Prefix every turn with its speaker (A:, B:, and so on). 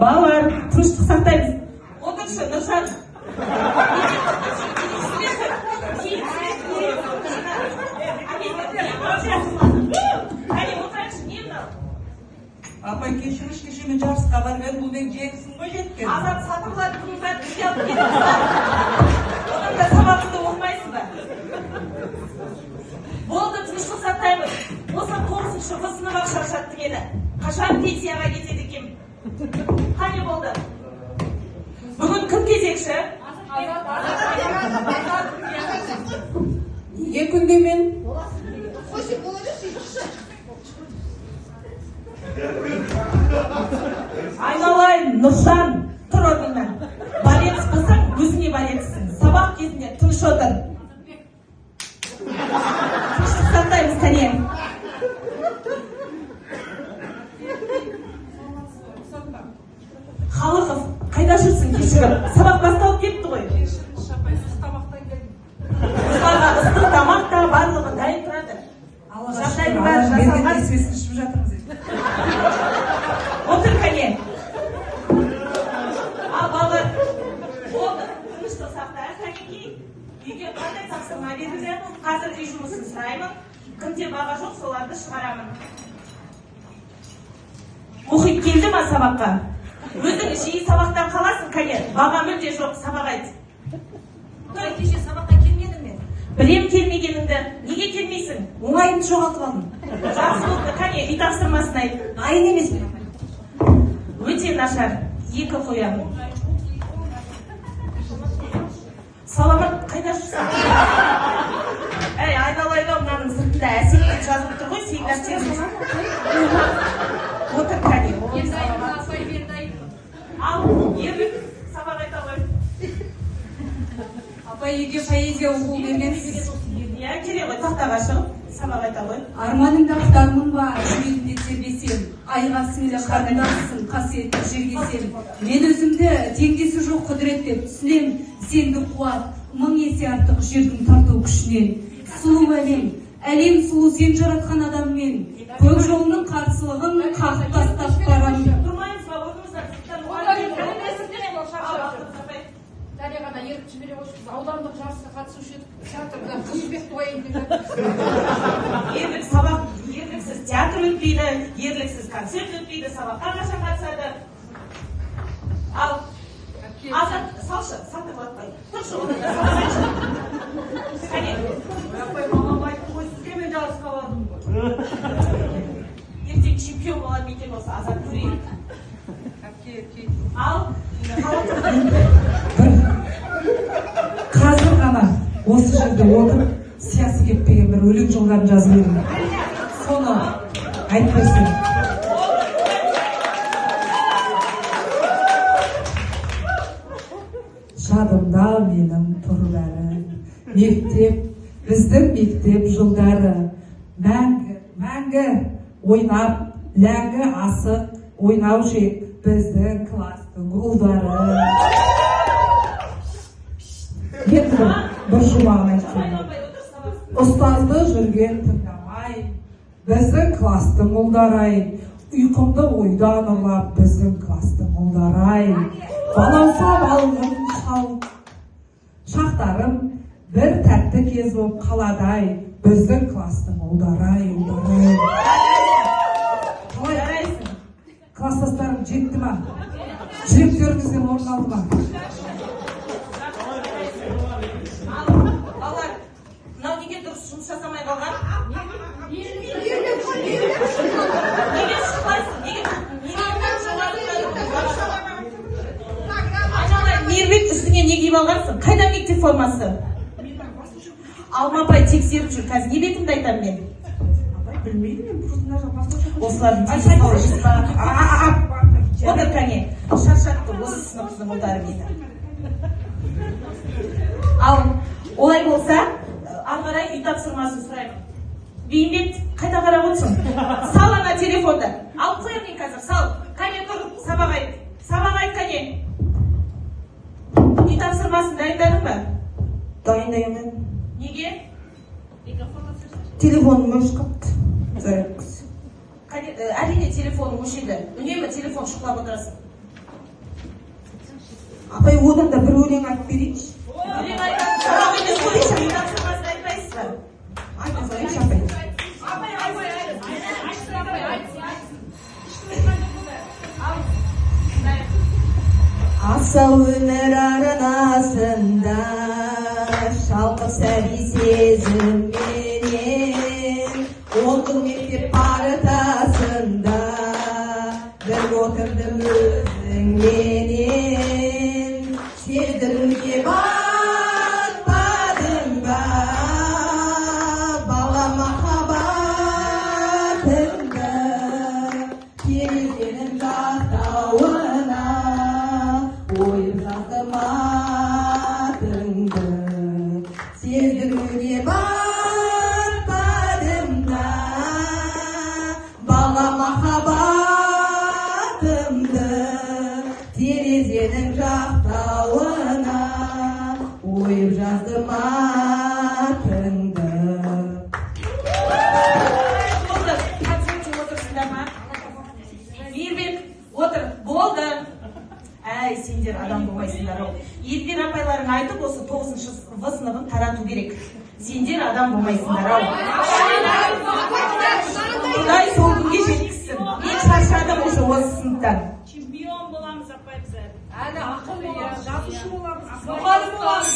A: Балалар, тыныштық сақтаймыз. Отыршы, Нұржан.
B: Апай, кешіріш кешемен жарысқа барған бұл мен жеңісін ғой жеткен.
A: Азат сатылған күнімді бізге алып кетіңіз. Одан да сабағыңды оқымайсың ба? Болды, тыныштық сақтаймыз. Осы 9-шы сынып шаршаттың еді. Қашан пенсияға кетеді екен? Қане болды? Бүгін кім кезекші?
B: Неге күнде мен?
A: Айналайын, Нұржан, тұр орныңнан. Балетсіз болсаң, өзіңе балетсің. Сабақ кезінде тыныш отыр. Тыныштық сақтаймыз, кәне. Халықов, қайда жүрсің кешігіп? Сабақ басталып кетті ғой. Қыздарға ыстық тамақ та барлығы дайын тұрады. Жағдайдың бәрі жасалған.
B: Несібесін ішіп жатырмыз.
A: Отыр кәне. Ал балалар, болды, тыныштық сақта. Кәнекей, үйге қандай тапсырма берілді? Қазір үй жұмысын сұраймын. Кімде баға жоқ, соларды шығарамын. Мұхит келді ма сабаққа? Өзің жиі сабақтан қаласың, кәне. Баға мүлде жоқ, сабақ айт.
B: Кеше сабаққа келмедім мен.
A: Білем келмегеніңді, неге келмейсің?
B: Оңайымды жоғалтып алдым.
A: Жақсы болды, кәне, үй тапсырмасын айт.
B: Дайын емес мен.
A: Өте нашар, 2 қоямын. Саламат, қайда жүрсің? Әй, айналайын, мынаның сыртында әсетпен жазылып тұр ғой, сен нәрсеңіз. Отыр кәне. Ал, ерлік, сабақ айта ғой.
B: Апай, үйге поэзия оқу бергенсіз.
A: Иә, керек ғой, тақтаға шығып, сабақ айта ғой.
C: Арманыңда ақтармын ба, жүрегімде тербесем, айға сіңлі қарындасың, қасиетті жергесем. Мен өзімді теңдесі жоқ құдірет деп түсінем, сенді қуат, 1000 есе артық жердің тарту күшінен. Сұлу әлем сұлу сен жаратқан адаммен, көк жолының қарсылығын қағып тастап барам.
A: Тұрмайыз ба, орнымыздан
D: Дарияға еріп жібере қойшымыз, аудандық жарысқа қатысушы едік, театрда қызбекті ойын деп
A: ерлік сабақ, ерліксіз театр өтпейді, ерліксіз концерт өтпейді, сабаққа қашан қатысады. Ал, Азат, салшы, сатып атпай. Тұршы, онында сабақ айтшы. Кәне.
B: Апай, мамам айтты ғой, сізге мен жарысқа бардым ғой.
A: Ертең чемпион болады ма екен осы, Азат көрейік. Ал,
B: Қазір ғана осы жерде отырып, сиясы кетпеген бір өлең жолдарын жазып едім. Соны айтып берсем. Жадымда менің тұр бәрі, мектеп, біздің мектеп жылдары. Мәңгі ойнап, ләңгі асық, ойнаушы ек біздің кластың ұлдары. Енді бір жұмағын айтсам. Ұстазды жүрген тыңдамай, біздің кластың ұлдарай. Ұйқымды ойдан ұрлап, біздің кластың ұлдарай. Балауса балғын шал. Шақтарым бір тәтті кез боп қаладай, біздің кластың ұлдарай. Қалай арайсың? Класстастарым жетті ма? Жүректеріңізден орын алды ма?
A: балалар, мынау неге дұрыс жұмыс жасамай қалған? Неге шықпайсың? Айналайын, Мейірбек, үстіңе не киіп алғансың? Қайда мектеп формасы? Алмапай тексеріп жүр, қазір не бетімді айтамын мен?
B: Білмейді мен,
A: Осылардың тексеріп ба? Отыр кәне, шаршатты осы сыныптың ұлдары мені. Ал, олай болса, ары үй тапсырмасын сұраймын. Бейімбет, қайда қарап отырсың? Сал ана телефонды. Алып қоям мен қазір, сал. Кәне тұр, сабақ айт. Сабақ айт, кәне. Үй тапсырмасын дайындадың ба?
E: Дайындаймын.
A: Неге?
E: Телефоным өшіп қапты.
A: Әрине, телефон қолың өшеді. Үнемі телефон шұқылап отырасың.
B: Апай, одан да бір өлең айтып берейінші.
A: Өлең айтатын сабақ емес қой, тапсырмасын айтпайсыз ба?
B: Айта салайыншы, апай. Асау өмір арнасында шалқып сәби сезімменен, ондық мектеп партасында бір отырдым өзіңменен. Сездіруге батпадым ба бала махаббатымды, терезенің жақтауына ойып жаздым атыңды. Сездіруге батпадым ба бала махаббатымды, терезенің жақтауына ойып жаздым атыңды.
A: Болды, концертте отырсыңдар ма? Мейірбек, отыр, болды. Әй, сендер адам болмайсыңдар ау. Елдер апайларың айтып, осы 9-шы сыныбын тарату керек. Сендер адам болмайсыңдар ау. Құдай сол күнге жеткізсін. Мен шаршадым уже осы сыныптан.
E: Чемпион боламыз апай біз.
D: Әлі ақын боламыз, жазушы боламыз,
A: Мұғалім боламыз.